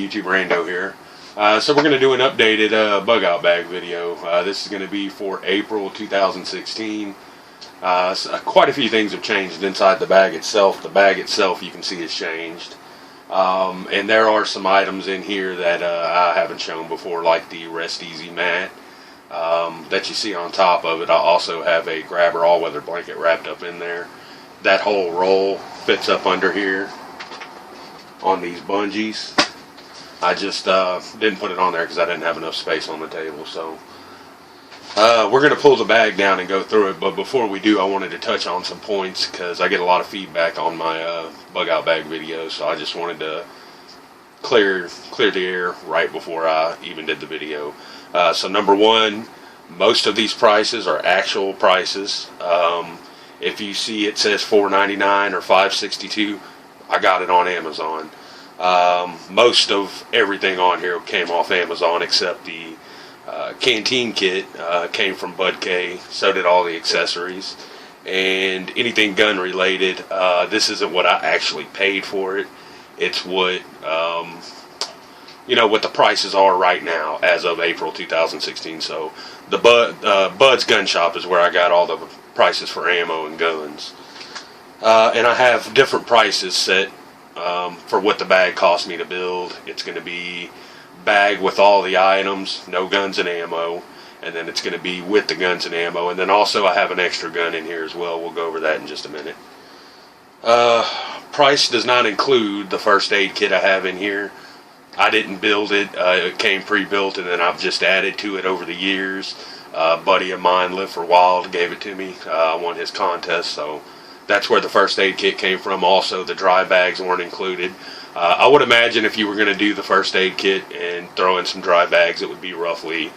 YouTube Rando here. So we're going to do an updated bug out bag video. This is going to be for April 2016. Quite a few things have changed inside the bag itself. The bag itself, you can see, has changed. And there are some items in here that I haven't shown before, like the Rest Easy mat that you see on top of it. I also have a grabber all-weather blanket wrapped up in there. That whole roll fits up under here on these bungees. I just didn't put it on there because I didn't have enough space on the table. So we're going to pull the bag down and go through it, but before we do, I wanted to touch on some points because I get a lot of feedback on my bug out bag videos, so I just wanted to clear the air right before I even did the video. So number one, most of these prices are actual prices. If you see it says $4.99 or $5.62, I got it on Amazon. Most of everything on here came off Amazon except the canteen kit came from Bud K. So did all the accessories and anything gun related. This isn't what I actually paid for it. It's what what the prices are right now as of April 2016. So the Bud's Gun Shop is where I got all the prices for ammo and guns. And I have different prices set for what the bag cost me to build. It's going to be bag with all the items, no guns and ammo, and then it's going to be with the guns and ammo, and then also I have an extra gun in here as well. We'll go over that in just a minute. Price does not include the first aid kit I have in here. I didn't build it. It came pre-built, and then I've just added to it over the years. A buddy of mine, Live for Wild, gave it to me. I won his contest, so that's where the first aid kit came from. Also, the dry bags weren't included. I would imagine if you were going to do the first aid kit and throw in some dry bags, it would be roughly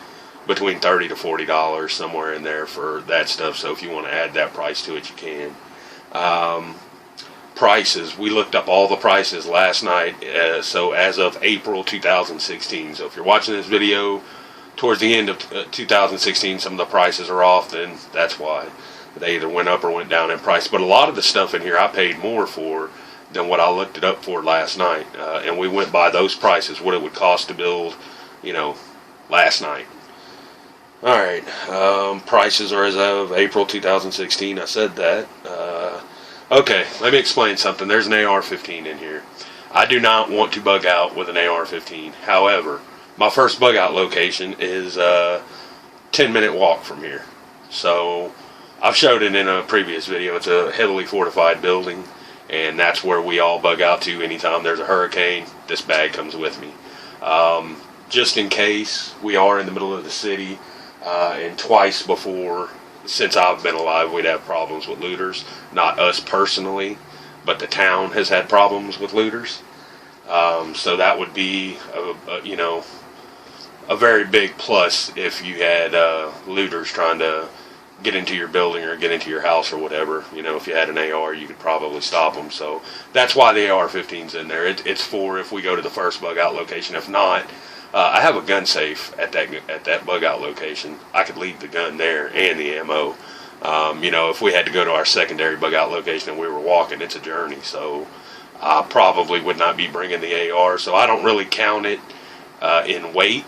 between $30 to $40, somewhere in there for that stuff. So if you want to add that price to it, you can. Prices, we looked up all the prices last night, so as of April 2016. So if you're watching this video towards the end of 2016, some of the prices are off, then that's why. They either went up or went down in price. But a lot of the stuff in here I paid more for than what I looked it up for last night. And we went by those prices, what it would cost to build, last night. Alright, prices are as of April 2016. I said that. Okay, let me explain something. There's an AR-15 in here. I do not want to bug out with an AR-15. However, my first bug out location is a 10-minute walk from here. So I've showed it in a previous video. It's a heavily fortified building, and that's where we all bug out to anytime there's a hurricane. This bag comes with me. Just in case we are in the middle of the city, and twice before, since I've been alive, we'd have problems with looters. Not us personally, but the town has had problems with looters. So that would be, a very big plus if you had looters trying to get into your building or get into your house or whatever. If you had an AR, you could probably stop them. So that's why the AR-15's in there. It's for if we go to the first bug out location. If not, I have a gun safe at that bug out location. I could leave the gun there and the ammo. If we had to go to our secondary bug out location and we were walking, it's a journey. So I probably would not be bringing the AR. So I don't really count it in weight.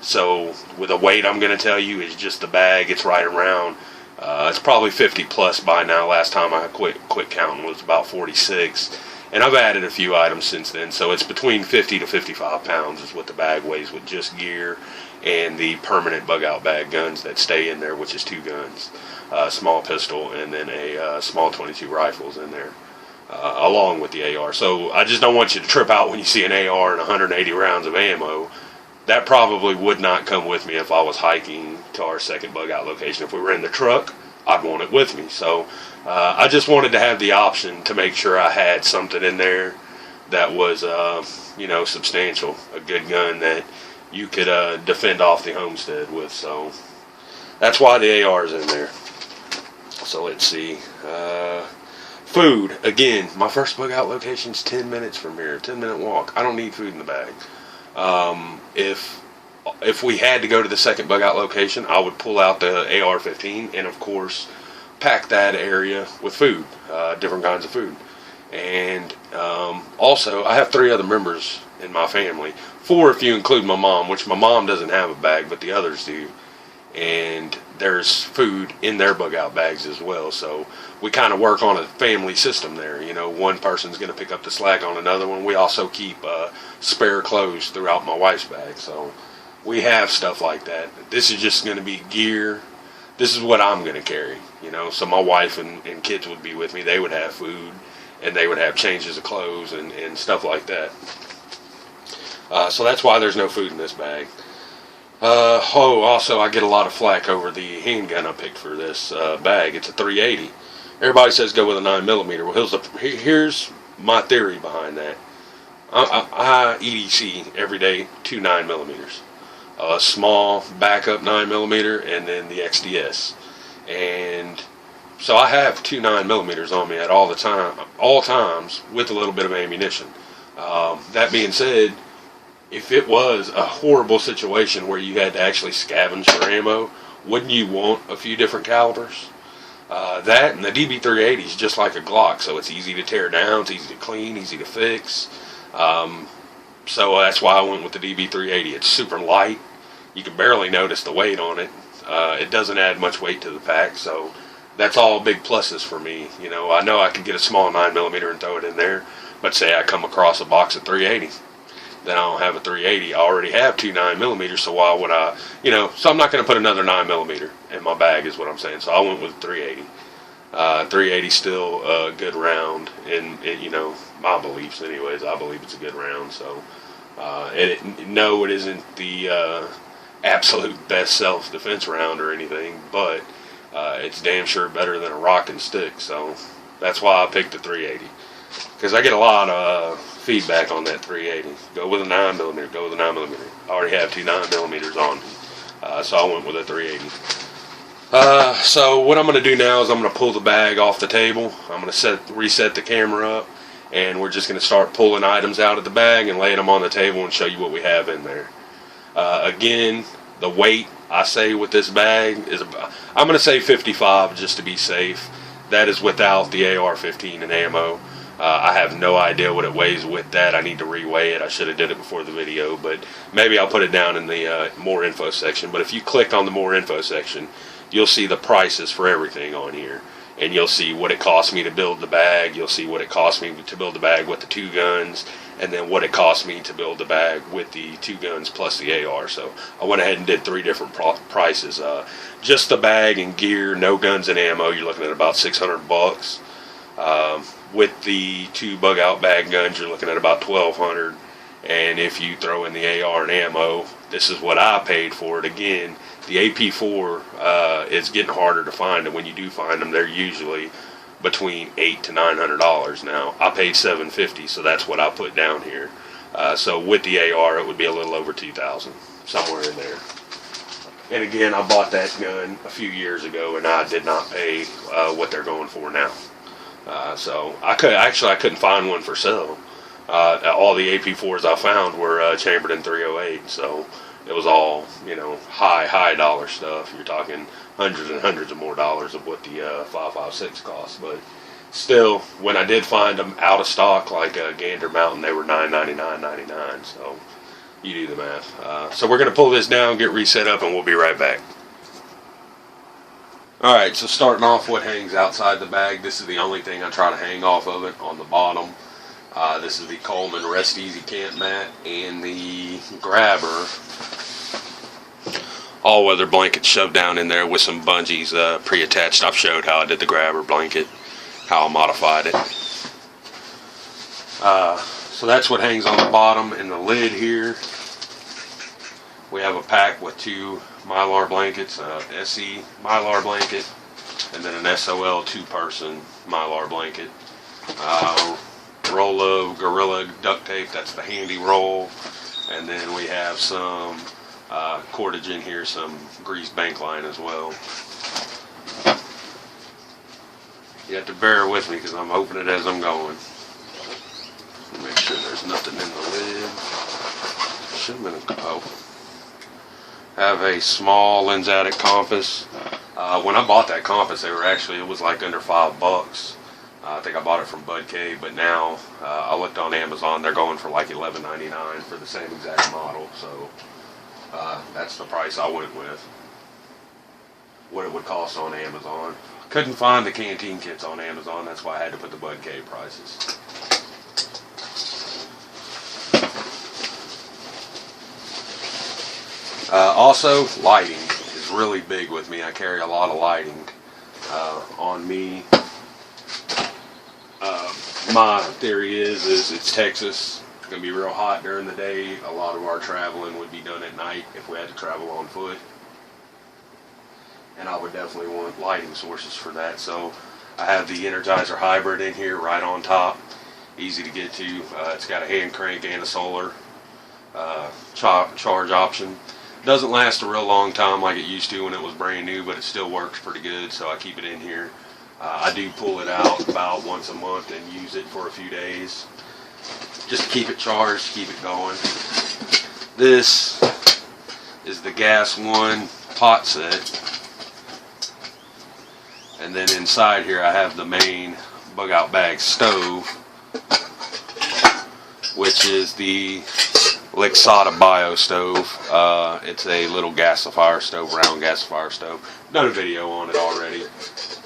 So with a weight, I'm going to tell you, is just the bag. It's right around. It's probably 50 plus by now. Last time I quit counting was about 46. And I've added a few items since then, so it's between 50 to 55 pounds is what the bag weighs with just gear and the permanent bug out bag guns that stay in there, which is 2 guns, a small pistol and then a small 22 rifles in there, along with the AR. So I just don't want you to trip out when you see an AR and 180 rounds of ammo. That probably would not come with me if I was hiking to our second bug out location. If we were in the truck, I'd want it with me. So I just wanted to have the option to make sure I had something in there that was, substantial. A good gun that you could defend off the homestead with. So that's why the AR is in there. So let's see. Food. Again, my first bug out location is 10 minutes from here. 10-minute walk. I don't need food in the bag. If we had to go to the second bug out location, I would pull out the AR-15 and of course pack that area with food, different kinds of food. And also I have 3 other members in my family. 4 if you include my mom, which my mom doesn't have a bag, but the others do. And there's food in their bug out bags as well. So we kind of work on a family system there. You know, one person's going to pick up the slack on another one. We also keep spare clothes throughout my wife's bag. So we have stuff like that. This is just going to be gear. This is what I'm going to carry, you know. So my wife and kids would be with me. They would have food, and they would have changes of clothes and stuff like that. So that's why there's no food in this bag. Also I get a lot of flack over the handgun I picked for this bag. It's a 380. Everybody says go with a 9mm. Well, here's my theory behind that. I EDC every day 2 9mm. A small backup 9mm and then the XDS. And so I have 2 9mm on me at all times with a little bit of ammunition. That being said, if it was a horrible situation where you had to actually scavenge for ammo, wouldn't you want a few different calibers? That and the DB380 is just like a Glock, so it's easy to tear down, it's easy to clean, easy to fix. So that's why I went with the DB380. It's super light. You can barely notice the weight on it. It doesn't add much weight to the pack, so that's all big pluses for me. You know I could get a small 9mm and throw it in there, but say I come across a box of 380. Then I don't have a 380. I already have 2 9mm, so why would I, so I'm not going to put another 9mm in my bag is what I'm saying. So I went with 380. 380 still a good round in my beliefs anyways. I believe it's a good round. So no, it isn't the absolute best self-defense round or anything, but it's damn sure better than a rock and stick. So that's why I picked the 380. Because I get a lot of feedback on that 380. Go with a 9mm, go with a 9mm. I already have 2 9mm on me. So I went with a 380. So what I'm going to do now is I'm going to pull the bag off the table. I'm going to reset the camera up, and we're just going to start pulling items out of the bag and laying them on the table and show you what we have in there. Again, the weight I say with this bag is about, I'm going to say 55 just to be safe. That is without the AR-15 and ammo. I have no idea what it weighs with that. I need to reweigh it. I should have did it before the video, but maybe I'll put it down in the more info section. But if you click on the more info section, you'll see the prices for everything on here, and you'll see what it cost me to build the bag. You'll see what it cost me to build the bag with the 2 guns, and then what it cost me to build the bag with the 2 guns plus the AR. So I went ahead and did 3 different prices. Just the bag and gear, no guns and ammo, you're looking at about $600. With the 2 bug out bag guns, you're looking at about $1,200. And if you throw in the AR and ammo, this is what I paid for it. Again, the AP4 is getting harder to find, and when you do find them, they're usually between $800 to $900. Now I paid $750, so that's what I put down here. So with the AR, it would be a little over $2,000, somewhere in there. And again, I bought that gun a few years ago, and I did not pay what they're going for now. So I couldn't find one for sale. All the AP4s I found were chambered in 308, so it was all high dollar stuff. You're talking hundreds and hundreds of more dollars of what the 5.56 cost. But still, when I did find them out of stock, like Gander Mountain, they were $9.99.99. So you do the math. So we're gonna pull this down, get reset up, and we'll be right back. Alright, so starting off what hangs outside the bag, this is the only thing I try to hang off of it on the bottom. This is the Coleman Rest Easy Camp Mat and the grabber all-weather blanket shoved down in there with some bungees pre-attached. I've showed how I did the grabber blanket, how I modified it. So that's what hangs on the bottom. In the lid here, we have a pack with 2 Mylar blankets, SE Mylar blanket, and then an SOL 2-person Mylar blanket. Roll of Gorilla duct tape, that's the handy roll, and then we have some cordage in here, some greased bank line as well. You have to bear with me because I'm opening it as I'm going. Make sure there's nothing in the lid. Should have been have a small Lensatic Compass. When I bought that compass, it was like under $5. I think I bought it from Bud K, but now I looked on Amazon. They're going for like $11.99 for the same exact model. So that's the price I went with. What it would cost on Amazon. Couldn't find the canteen kits on Amazon. That's why I had to put the Bud K prices. Also, lighting is really big with me. I carry a lot of lighting on me. My theory is it's Texas. It's going to be real hot during the day. A lot of our traveling would be done at night if we had to travel on foot. And I would definitely want lighting sources for that. So I have the Energizer Hybrid in here right on top. Easy to get to. It's got a hand crank and a solar charge option. Doesn't last a real long time like it used to when it was brand new, but it still works pretty good, so I keep it in here. I do pull it out about once a month and use it for a few days. Just to keep it charged, keep it going. This is the Gas One pot set. And then inside here I have the main bug out bag stove, which is the Lixada Bio stove. It's a little gasifier stove, round gasifier stove. Done a video on it already.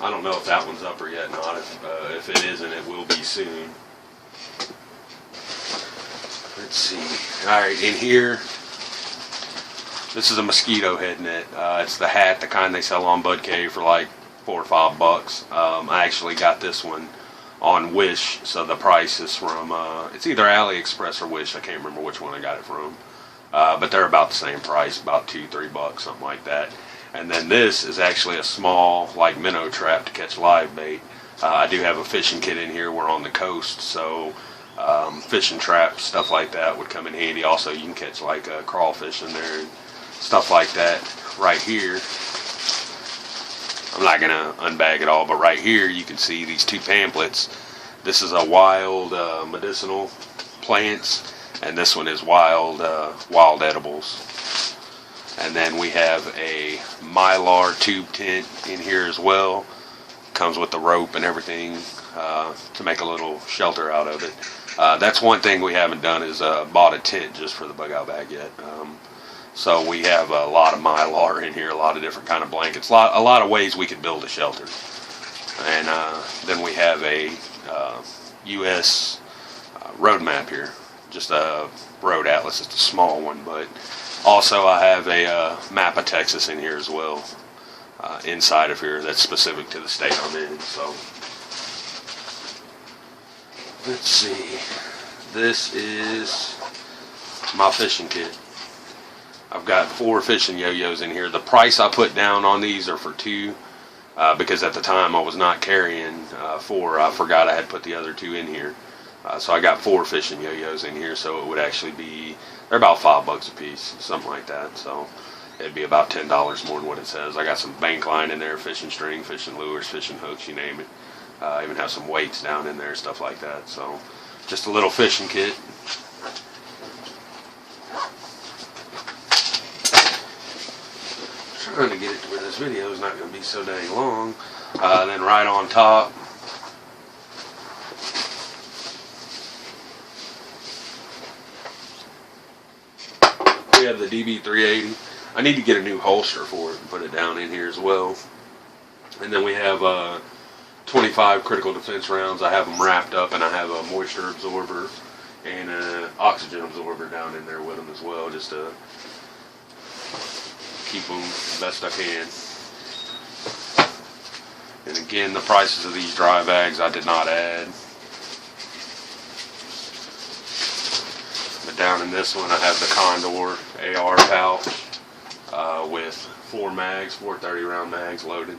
I don't know if that one's up or yet not. If it isn't, it will be soon. Let's see. Alright, in here, this is a mosquito head net. It's the hat, the kind they sell on Bud K for like $4 or $5. I actually got this one on Wish, so the price is from, it's either AliExpress or Wish. I can't remember which one I got it from. But they're about the same price, about $2 or $3, something like that. And then this is actually a small, like, minnow trap to catch live bait. I do have a fishing kit in here. We're on the coast, so fishing traps, stuff like that would come in handy. Also, you can catch, like, crawfish in there and stuff like that. Right here, I'm not going to unbag it all, but right here you can see these two pamphlets. This is a wild medicinal plants, and this one is wild edibles. And then we have a Mylar tube tent in here as well. Comes with the rope and everything to make a little shelter out of it. That's one thing we haven't done is bought a tent just for the bug out bag yet. So we have a lot of Mylar in here, a lot of different kind of blankets, a lot of ways we could build a shelter. And then we have a US road map here, just a road atlas. It's a small one, but also I have a map of Texas in here as well, inside of here that's specific to the state I'm in. So let's see, this is my fishing kit. I've got 4 fishing yo-yos in here. The price I put down on these are for 2, because at the time I was not carrying 4. I forgot I had put the other 2 in here. So I got 4 fishing yo-yos in here, so it would actually be, they're about $5 a piece, something like that. So it'd be about $10 more than what it says. I got some bank line in there, fishing string, fishing lures, fishing hooks, you name it. I even have some weights down in there, stuff like that. So just a little fishing kit. Trying to get it to where this video is not going to be so dang long. Then right on top, we have the DB380. I need to get a new holster for it and put it down in here as well. And then we have 25 critical defense rounds. I have them wrapped up, and I have a moisture absorber and an oxygen absorber down in there with them as well, just to keep them the best I can. And again, the prices of these dry bags I did not add. But down in this one I have the Condor AR pouch with 4 mags, 430 round mags loaded.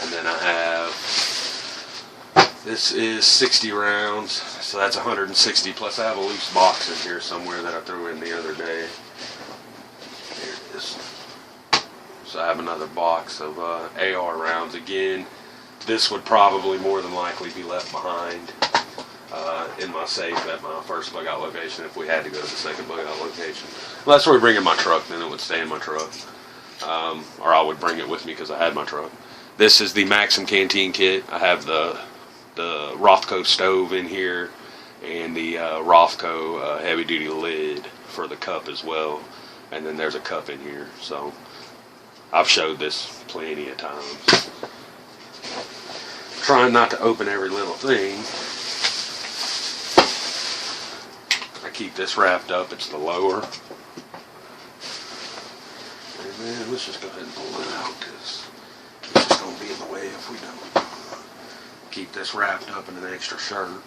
And then I have, this is 60 rounds, so that's 160, plus I have a loose box in here somewhere that I threw in the other day. So I have another box of AR rounds. Again, this would probably more than likely be left behind in my safe at my first bug out location if we had to go to the second bug out location. Unless we bring in my truck, then it would stay in my truck. Or I would bring it with me because I had my truck. This is the Maxim canteen kit. I have the the Rothko stove in here, and the Rothko heavy duty lid for the cup as well. And then there's a cup in here. So I've showed this plenty of times. Trying not to open every little thing. I keep this wrapped up. It's the lower. And then let's just go ahead and pull it out, because it's just going to be in the way if we don't. Keep this wrapped up in an extra shirt.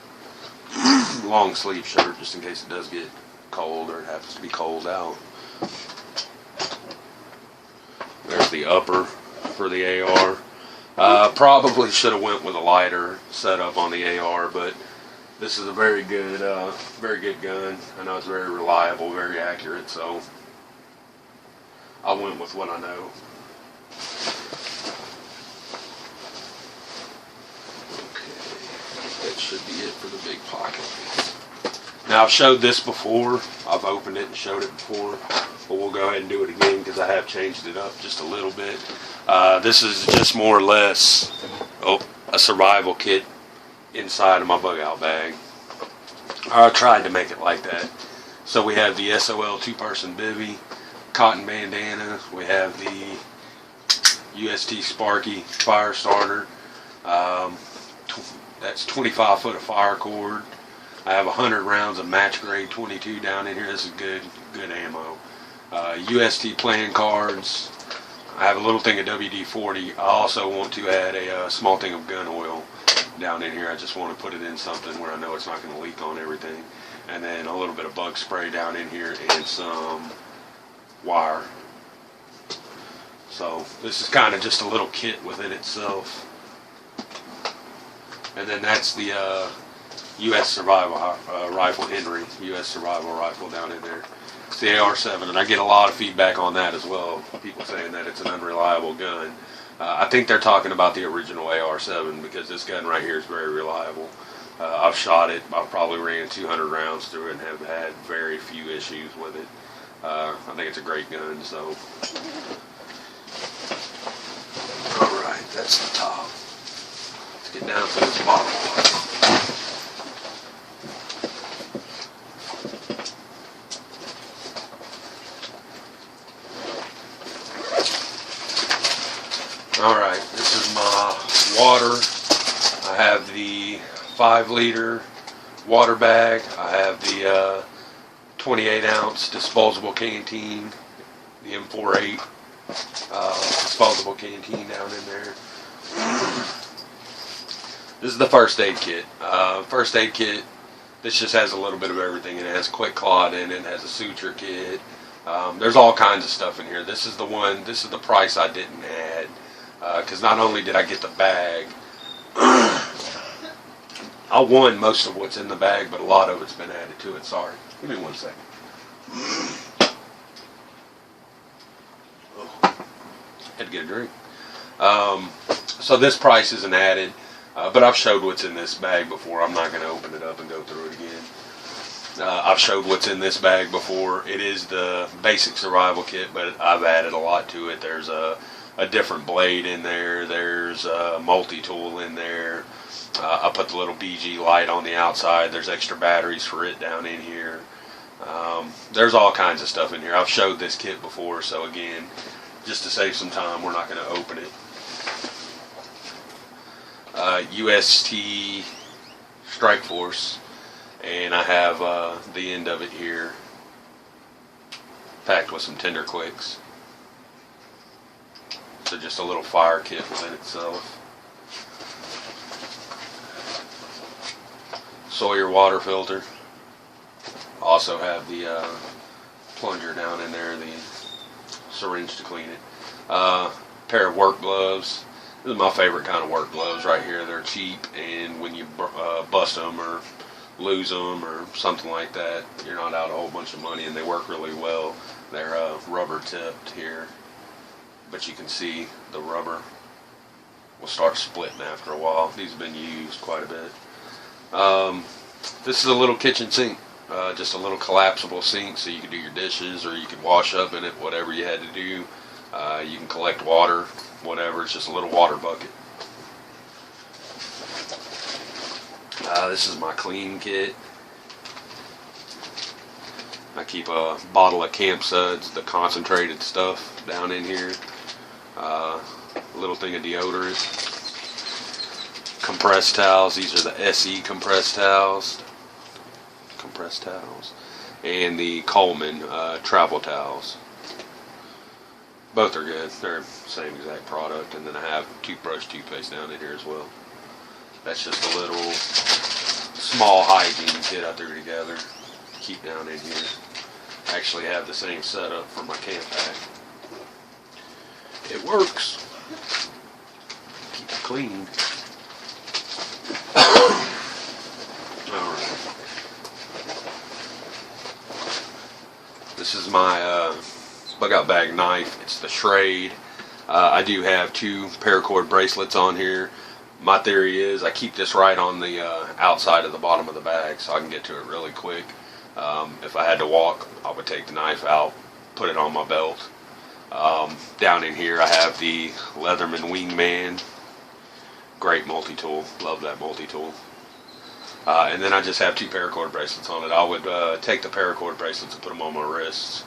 Long sleeve shirt, just in case it does get cold or it happens to be cold out. There's the upper for the AR. Probably should have went with a lighter setup on the AR, but this is a very good gun. I know it's very reliable, very accurate, so I went with what I know. Okay, that should be it for the big pocket. Now, I've showed this before. I've opened it and showed it before, but we'll go ahead and do it again because I have changed it up just a little bit. This is just more or less a survival kit inside of my bug out bag. I tried to make it like that. So we have the SOL 2-person bivvy, cotton bandana. We have the UST Sparkie fire starter. That's 25 foot of fire cord. I have 100 rounds of match grade 22 down in here. This is good ammo. UST playing cards. I have a little thing of WD-40. I also want to add a small thing of gun oil down in here. I just want to put it in something where I know it's not going to leak on everything. And then a little bit of bug spray down in here and some wire. So this is kind of just a little kit within itself. And then that's the US Survival Rifle Henry, US Survival Rifle down in there. It's the AR-7, and I get a lot of feedback on that as well. People saying that it's an unreliable gun. I think they're talking about the original AR-7 because this gun right here is very reliable. I've shot it. I've probably ran 200 rounds through it and have had very few issues with it. I think it's a great gun. So, all right, that's the top. Let's get down to this bottom. Alright, this is my water. I have the 5-liter water bag. I have the 28-ounce disposable canteen, the M48 disposable canteen down in there. This is the first aid kit. First aid kit, this just has a little bit of everything. It has quick clot in it, has a suture kit. There's all kinds of stuff in here. This is the price I didn't add. Because not only did I get the bag, I won most of what's in the bag, but a lot of it's been added to it. Sorry. Give me 1 second. Had to get a drink. So this price isn't added, but I've showed what's in this bag before. I'm not going to open it up and go through it again. I've showed what's in this bag before. It is the basic survival kit, but I've added a lot to it. There's a different blade in there. There's a multi-tool in there. I put the little BG light on the outside. There's extra batteries for it down in here. There's all kinds of stuff in here. I've showed this kit before, so again, just to save some time, we're not going to open it. UST Strike Force, and I have the end of it here packed with some Tender Quicks. So just a little fire kit within itself. Sawyer water filter. Also have the plunger down in there, the syringe to clean it. Pair of work gloves. This is my favorite kind of work gloves right here. They're cheap, and when you bust them or lose them or something like that, you're not out a whole bunch of money, and they work really well. They're rubber tipped here, but you can see the rubber will start splitting after a while. These have been used quite a bit. This is a little kitchen sink, just a little collapsible sink, so you can do your dishes or you can wash up in it, whatever you had to do. You can collect water, whatever. It's just a little water bucket. This is my clean kit. I keep a bottle of Camp Suds, the concentrated stuff, down in here. A little thing of deodorant. Compressed towels. These are the SE compressed towels. And the Coleman travel towels. Both are good. They're the same exact product. And then I have toothpaste down in here as well. That's just a little small hygiene kit I threw together. Keep down in here. I actually have the same setup for my camp pack. It works. Keep it clean. Alright. This is my bug out bag knife. It's the Schrade. I do have 2 paracord bracelets on here. My theory is I keep this right on the outside of the bottom of the bag so I can get to it really quick. If I had to walk, I would take the knife out, put it on my belt. Down in here I have the Leatherman Wingman. Great multi-tool. Love that multi-tool. And then I just have 2 paracord bracelets on it. I would take the paracord bracelets and put them on my wrists.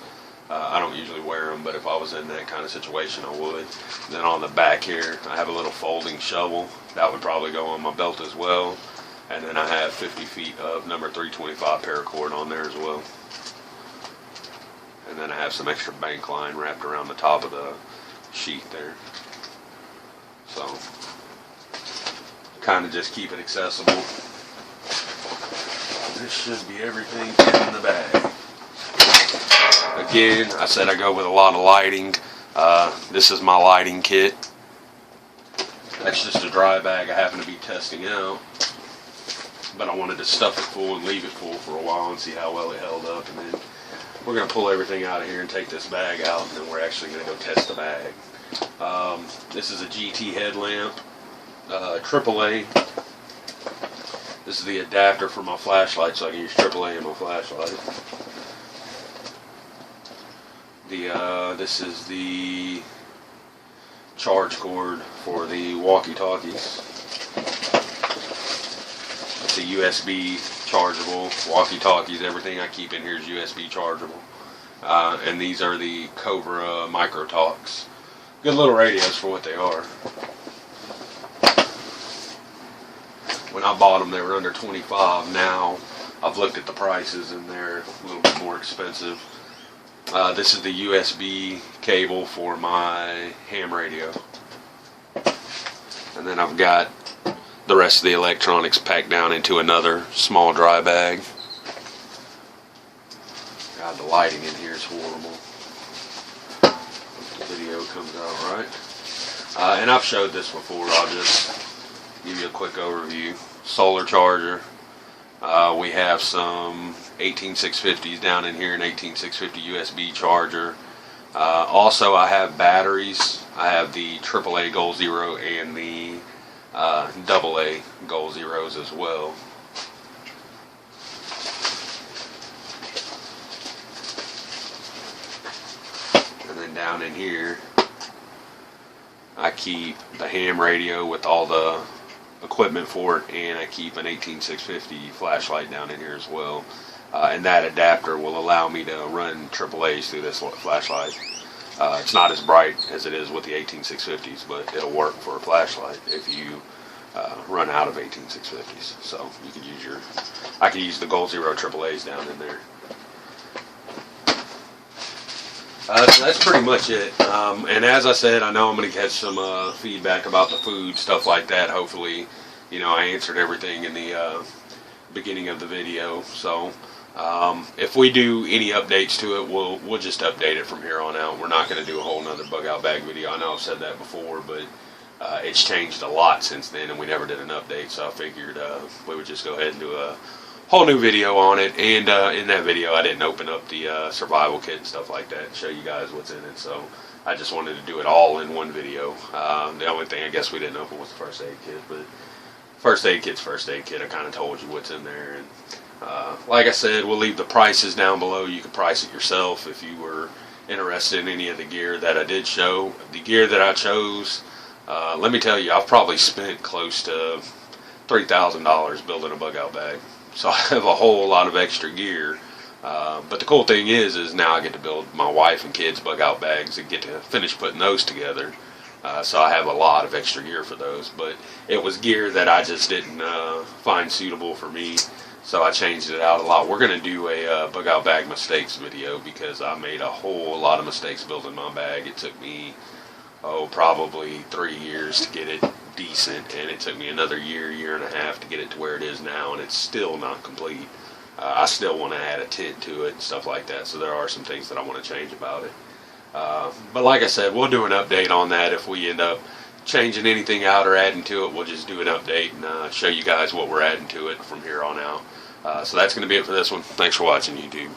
I don't usually wear them, but if I was in that kind of situation, I would. And then on the back here, I have a little folding shovel. That would probably go on my belt as well. And then I have 50 feet of number 325 paracord on there as well. And then I have some extra bank line wrapped around the top of the sheet there. So, kind of just keep it accessible. This should be everything in the bag. Again, I said I go with a lot of lighting. This is my lighting kit. That's just a dry bag I happen to be testing out. But I wanted to stuff it full and leave it full for a while and see how well it held up. And then we're going to pull everything out of here and take this bag out, and then we're actually going to go test the bag. This is a GT headlamp, AAA. This is the adapter for my flashlight, so I can use AAA in my flashlight. This is the charge cord for the walkie-talkies. It's a USB chargeable walkie-talkies. Everything I keep in here is USB chargeable. And these are the Cobra micro talks. Good little radios for what they are. When I bought them, they were under $25. Now I've looked at the prices and they're a little bit more expensive. This is the USB cable for my ham radio. And then I've got the rest of the electronics packed down into another small dry bag. God, the lighting in here is horrible. Hope the video comes out right. And I've showed this before. I'll just give you a quick overview. Solar charger. We have some 18650s down in here, an 18650 USB charger. Also, I have batteries. I have the AAA Goal Zero and the AA Goal Zeros as well. And then down in here, I keep the ham radio with all the equipment for it, and I keep an 18650 flashlight down in here as well. And that adapter will allow me to run AAAs through this flashlight. It's not as bright as it is with the 18650s, but it'll work for a flashlight if you run out of 18650s. So you could use I could use the Goal Zero AAAs down in there. So that's pretty much it. And as I said, I know I'm going to get some feedback about the food, stuff like that. Hopefully, you know, I answered everything in the beginning of the video. So if we do any updates to it, we'll just update it from here on out. We're not going to do a whole nother bug out bag video. I know I've said that before, but it's changed a lot since then, and we never did an update. So I figured we would just go ahead and do a whole new video on it. And in that video, I didn't open up the survival kit and stuff like that and show you guys what's in it. So I just wanted to do it all in one video. The only thing I guess we didn't open was the first aid kit, but first aid kit's first aid kit. I kind of told you what's in there. And like I said, we'll leave the prices down below. You can price it yourself if you were interested in any of the gear that I did show. The gear that I chose, let me tell you, I've probably spent close to $3,000 building a bug out bag. So I have a whole lot of extra gear. But the cool thing is now I get to build my wife and kids bug out bags and get to finish putting those together. So I have a lot of extra gear for those. But it was gear that I just didn't find suitable for me. So I changed it out a lot. We're going to do a bug out bag mistakes video because I made a whole lot of mistakes building my bag. It took me, probably 3 years to get it decent, and it took me another year and a half to get it to where it is now, and it's still not complete. I still want to add a tint to it and stuff like that, so there are some things that I want to change about it. But like I said, we'll do an update on that. If we end up changing anything out or adding to it, we'll just do an update and show you guys what we're adding to it from here on out. So that's going to be it for this one. Thanks for watching, YouTube.